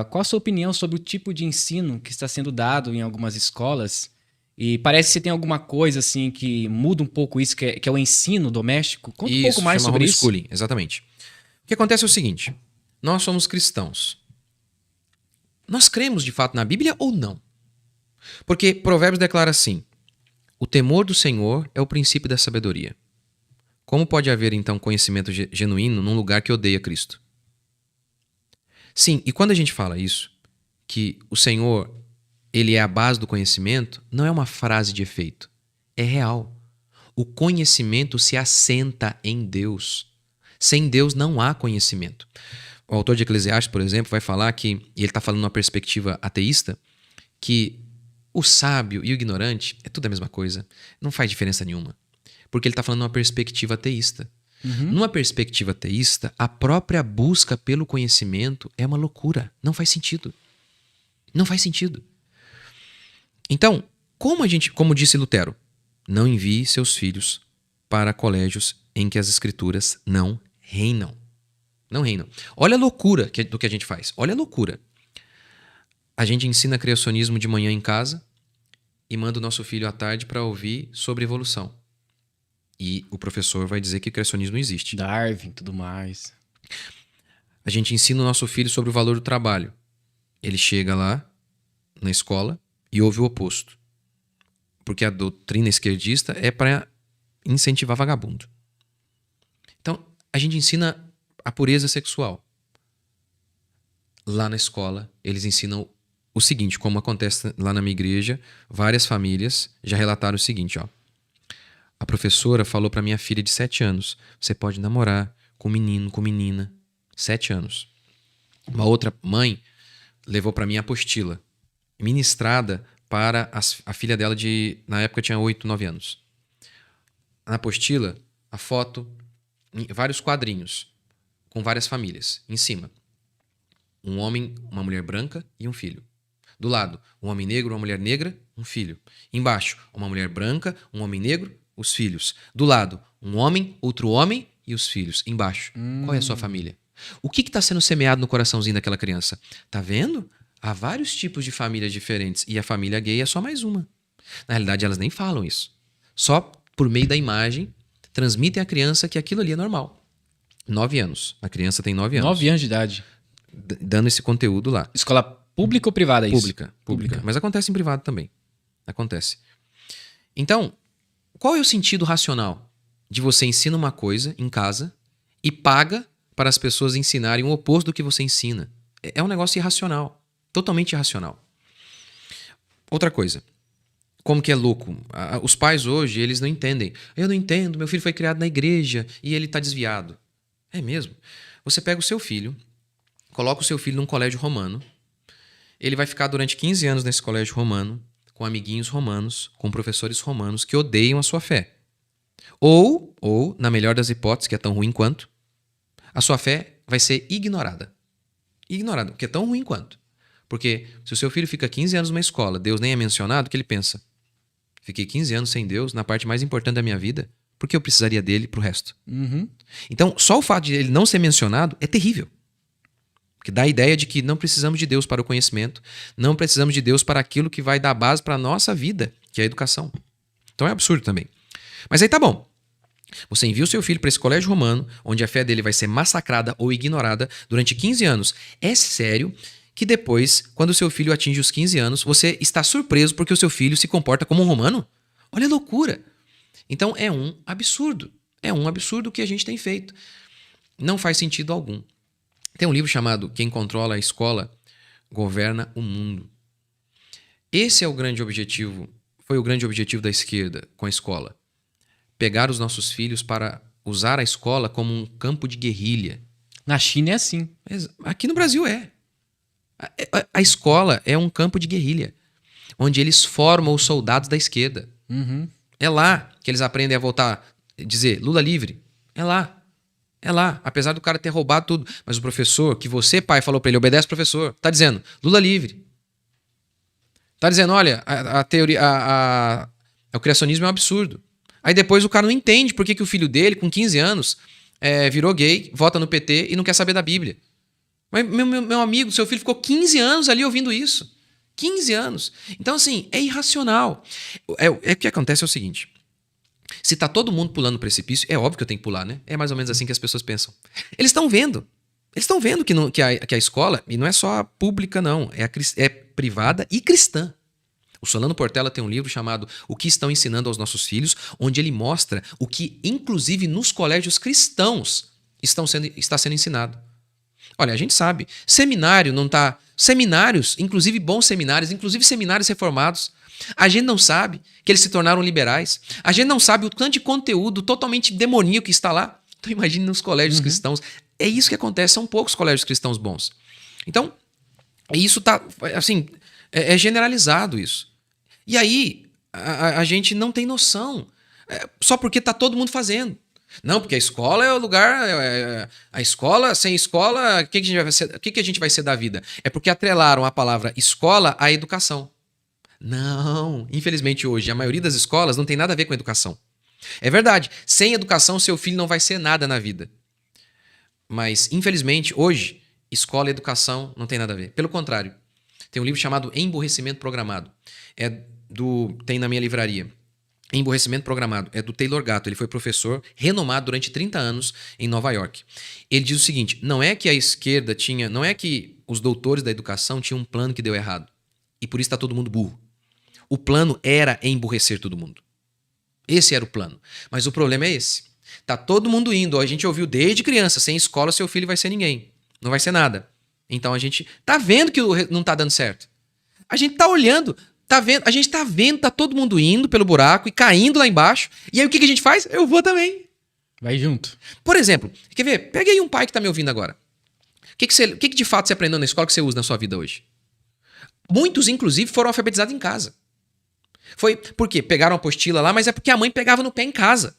Qual a sua opinião sobre o tipo de ensino que está sendo dado em algumas escolas? E parece que você tem alguma coisa assim que muda um pouco isso, que é o ensino doméstico. Conta um pouco Isso, mais chama sobre isso. homeschooling, exatamente. O que acontece é o seguinte: nós somos cristãos. Nós cremos de fato na Bíblia ou não? Porque Provérbios declara assim: o temor do Senhor é o princípio da sabedoria. Como pode haver então conhecimento genuíno num lugar que odeia Cristo? Sim, e quando a gente fala isso, que o Senhor, ele é a base do conhecimento, não é uma frase de efeito. É real. O conhecimento se assenta em Deus. Sem Deus não há conhecimento. O autor de Eclesiastes, por exemplo, vai falar que, e ele está falando numa perspectiva ateísta, que o sábio e o ignorante é tudo a mesma coisa. Não faz diferença nenhuma. Porque ele está falando numa perspectiva ateísta. Uhum. Numa perspectiva ateísta, a própria busca pelo conhecimento é uma loucura. Não faz sentido. Não faz sentido. Então, como disse Lutero, não envie seus filhos para colégios em que as escrituras não reinam. Não reinam. Olha a loucura do que a gente faz. Olha a loucura. A gente ensina criacionismo de manhã em casa e manda o nosso filho à tarde para ouvir sobre evolução. E o professor vai dizer que criacionismo não existe. Darwin e tudo mais. A gente ensina o nosso filho sobre o valor do trabalho. Ele chega lá na escola e ouve o oposto. Porque a doutrina esquerdista é para incentivar vagabundo. Então, a gente ensina a pureza sexual. Lá na escola, eles ensinam o seguinte, como acontece lá na minha igreja, várias famílias já relataram o seguinte, ó. A professora falou para minha filha de 7 anos, você pode namorar com menino, com menina, 7 anos. Uma outra mãe levou para mim a apostila, ministrada para a filha dela na época tinha 8, 9 anos. Na apostila, a foto, vários quadrinhos, com várias famílias, em cima. Um homem, uma mulher branca e um filho. Do lado, um homem negro, uma mulher negra, um filho. Embaixo, uma mulher branca, um homem negro, os filhos. Do lado, um homem, outro homem e os filhos. Embaixo, qual é a sua família? O que está sendo semeado no coraçãozinho daquela criança? Tá vendo? Há vários tipos de famílias diferentes e a família gay é só mais uma. Na realidade, elas nem falam isso. Só por meio da imagem, transmitem à criança que aquilo ali é normal. 9 anos. A criança tem 9 anos. 9 anos de idade. Dando esse conteúdo lá. Escola pública ou privada, é isso? Pública. Mas acontece em privado também. Acontece. Então, qual é o sentido racional de você ensina uma coisa em casa e paga para as pessoas ensinarem o oposto do que você ensina? É um negócio irracional. Totalmente irracional. Outra coisa. Como que é louco? Os pais hoje, eles não entendem. Eu não entendo, meu filho foi criado na igreja e ele está desviado. É mesmo? Você pega o seu filho, coloca o seu filho num colégio romano, ele vai ficar durante 15 anos nesse colégio romano, com amiguinhos romanos, com professores romanos que odeiam a sua fé. Ou, na melhor das hipóteses, que é tão ruim quanto, a sua fé vai ser ignorada. Ignorada, que é tão ruim quanto. Porque se o seu filho fica 15 anos numa escola, Deus nem é mencionado, o que ele pensa? Fiquei 15 anos sem Deus, na parte mais importante da minha vida, por que eu precisaria dele pro resto? Uhum. Então, só o fato de ele não ser mencionado é terrível. Porque dá a ideia de que não precisamos de Deus para o conhecimento, não precisamos de Deus para aquilo que vai dar base para a nossa vida, que é a educação. Então é absurdo também. Mas aí tá bom. Você envia o seu filho para esse colégio romano, onde a fé dele vai ser massacrada ou ignorada durante 15 anos. É sério que depois, quando o seu filho atinge os 15 anos, você está surpreso porque o seu filho se comporta como um romano? Olha a loucura. Então é um absurdo. É um absurdo o que a gente tem feito. Não faz sentido algum. Tem um livro chamado Quem Controla a Escola Governa o Mundo. Esse é o grande objetivo, foi o grande objetivo da esquerda com a escola. Pegar os nossos filhos para usar a escola como um campo de guerrilha. Na China é assim. Aqui no Brasil é. A escola é um campo de guerrilha, onde eles formam os soldados da esquerda. Uhum. É lá que eles aprendem a voltar, dizer Lula livre. É lá. É lá, apesar do cara ter roubado tudo. Mas o professor, que você, pai, falou pra ele, obedece professor, tá dizendo, Lula livre. Tá dizendo, olha, a teoria, o criacionismo é um absurdo. Aí depois o cara não entende por que o filho dele, com 15 anos, virou gay, vota no PT e não quer saber da Bíblia. Mas meu amigo, seu filho ficou 15 anos ali ouvindo isso. 15 anos. Então, assim, é irracional. O que acontece é o seguinte. Se tá todo mundo pulando no precipício, é óbvio que eu tenho que pular, né? É mais ou menos assim que as pessoas pensam. Eles estão vendo. Eles estão vendo que a escola, e não é só a pública, não, é privada e cristã. O Solano Portela tem um livro chamado O que estão ensinando aos nossos filhos, onde ele mostra o que, inclusive, nos colégios cristãos está sendo ensinado. Olha, a gente sabe, seminário não tá... Seminários, inclusive bons seminários, inclusive seminários reformados, a gente não sabe que eles se tornaram liberais. A gente não sabe o tanto de conteúdo totalmente demoníaco que está lá. Então imagine nos colégios cristãos. É isso que acontece, são poucos colégios cristãos bons. Então, isso tá, assim, é generalizado isso. E aí, a gente não tem noção. Só porque tá todo mundo fazendo. Não, porque a escola é o lugar... a escola, sem escola, o que a gente vai ser da vida? É porque atrelaram a palavra escola à educação. Não, infelizmente hoje, a maioria das escolas não tem nada a ver com educação. É verdade, sem educação seu filho não vai ser nada na vida. Mas, infelizmente, hoje, escola e educação não tem nada a ver. Pelo contrário, tem um livro chamado Emburrecimento Programado. Tem na minha livraria. Emburrecimento Programado. É do Taylor Gatto. Ele foi professor renomado durante 30 anos em Nova York. Ele diz o seguinte, não é que a esquerda tinha... Não é que os doutores da educação tinham um plano que deu errado. E por isso está todo mundo burro. O plano era emburrecer todo mundo. Esse era o plano. Mas o problema é esse. Tá todo mundo indo. A gente ouviu desde criança, sem escola seu filho vai ser ninguém. Não vai ser nada. Então a gente tá vendo que não tá dando certo. A gente tá olhando, tá vendo, a gente tá vendo, tá todo mundo indo pelo buraco e caindo lá embaixo. E aí o que a gente faz? Eu vou também. Vai junto. Por exemplo, quer ver? Pega aí um pai que tá me ouvindo agora. O que de fato você aprendeu na escola que você usa na sua vida hoje? Muitos, inclusive, foram alfabetizados em casa. Foi porque pegaram a apostila lá, mas é porque a mãe pegava no pé em casa.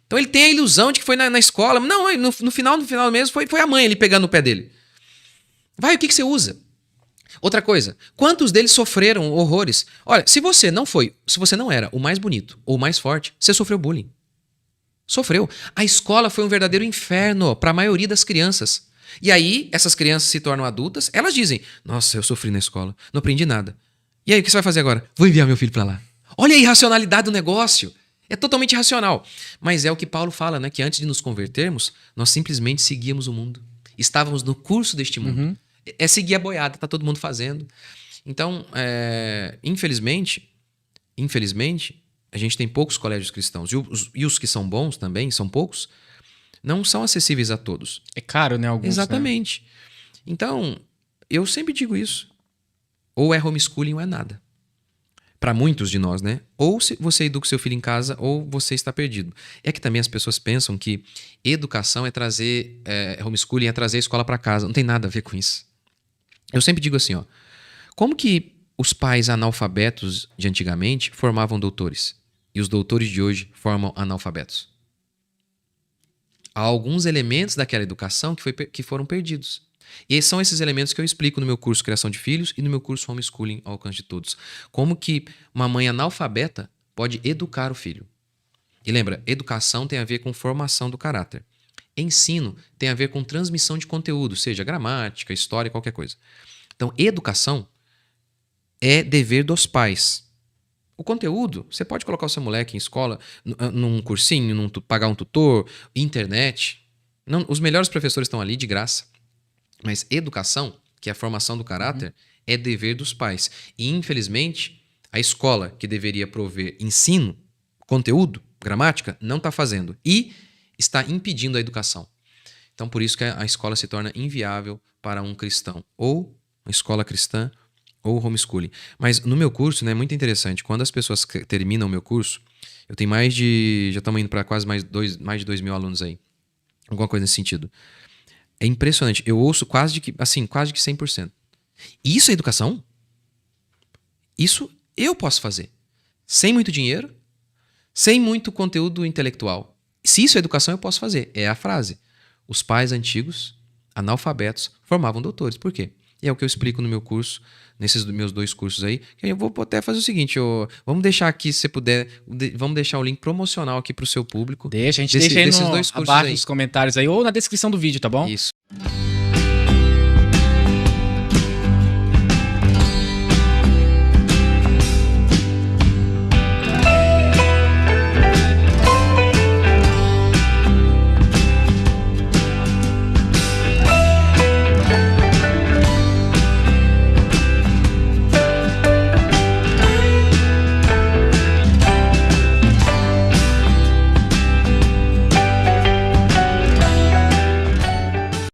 Então ele tem a ilusão de que foi na escola. Não, no final mesmo foi a mãe ali pegando no pé dele. Vai, o que você usa? Outra coisa, quantos deles sofreram horrores? Olha, se você não era o mais bonito ou o mais forte, você sofreu bullying. Sofreu. A escola foi um verdadeiro inferno para a maioria das crianças. E aí, essas crianças se tornam adultas, elas dizem, nossa, eu sofri na escola, não aprendi nada. E aí, o que você vai fazer agora? Vou enviar meu filho para lá. Olha a irracionalidade do negócio. É totalmente irracional. Mas é o que Paulo fala, né? Que antes de nos convertermos, nós simplesmente seguíamos o mundo. Estávamos no curso deste mundo. É seguir a boiada, tá todo mundo fazendo. Então, infelizmente, a gente tem poucos colégios cristãos. E os que são bons também, são poucos, não são acessíveis a todos. É caro, né? Alguns, exatamente. Né? Então, eu sempre digo isso. Ou é homeschooling ou é nada. Para muitos de nós, né? Ou você educa seu filho em casa ou você está perdido. É que também as pessoas pensam que educação é trazer... homeschooling é trazer a escola para casa. Não tem nada a ver com isso. Eu sempre digo assim, ó. Como que os pais analfabetos de antigamente formavam doutores? E os doutores de hoje formam analfabetos? Há alguns elementos daquela educação que foram perdidos. E são esses elementos que eu explico no meu curso Criação de Filhos e no meu curso Homeschooling ao Alcance de Todos. Como que uma mãe analfabeta pode educar o filho. E lembra, educação tem a ver com formação do caráter. Ensino tem a ver com transmissão de conteúdo, seja gramática, história, qualquer coisa. Então, educação é dever dos pais. O conteúdo, você pode colocar o seu moleque em escola, num cursinho, pagar um tutor, internet. Não, os melhores professores estão ali de graça. Mas educação, que é a formação do caráter, é dever dos pais. E, infelizmente, a escola que deveria prover ensino, conteúdo, gramática, não está fazendo. E está impedindo a educação. Então, por isso que a escola se torna inviável para um cristão. Ou uma escola cristã, ou homeschooling. Mas no meu curso, né, é muito interessante. Quando as pessoas terminam o meu curso, eu tenho já estamos indo para quase mais de 2.000 alunos aí. Alguma coisa nesse sentido. É impressionante. Eu ouço quase que 100%. Isso é educação? Isso eu posso fazer. Sem muito dinheiro, sem muito conteúdo intelectual. Se isso é educação, eu posso fazer. É a frase. Os pais antigos, analfabetos, formavam doutores. Por quê? E é o que eu explico no meu curso, nesses meus 2 cursos aí. Eu vou até fazer o seguinte, vamos deixar aqui, se você puder, vamos deixar o link promocional aqui pro seu público. A gente deixa aí abaixo nos comentários aí, ou na descrição do vídeo, tá bom? Isso.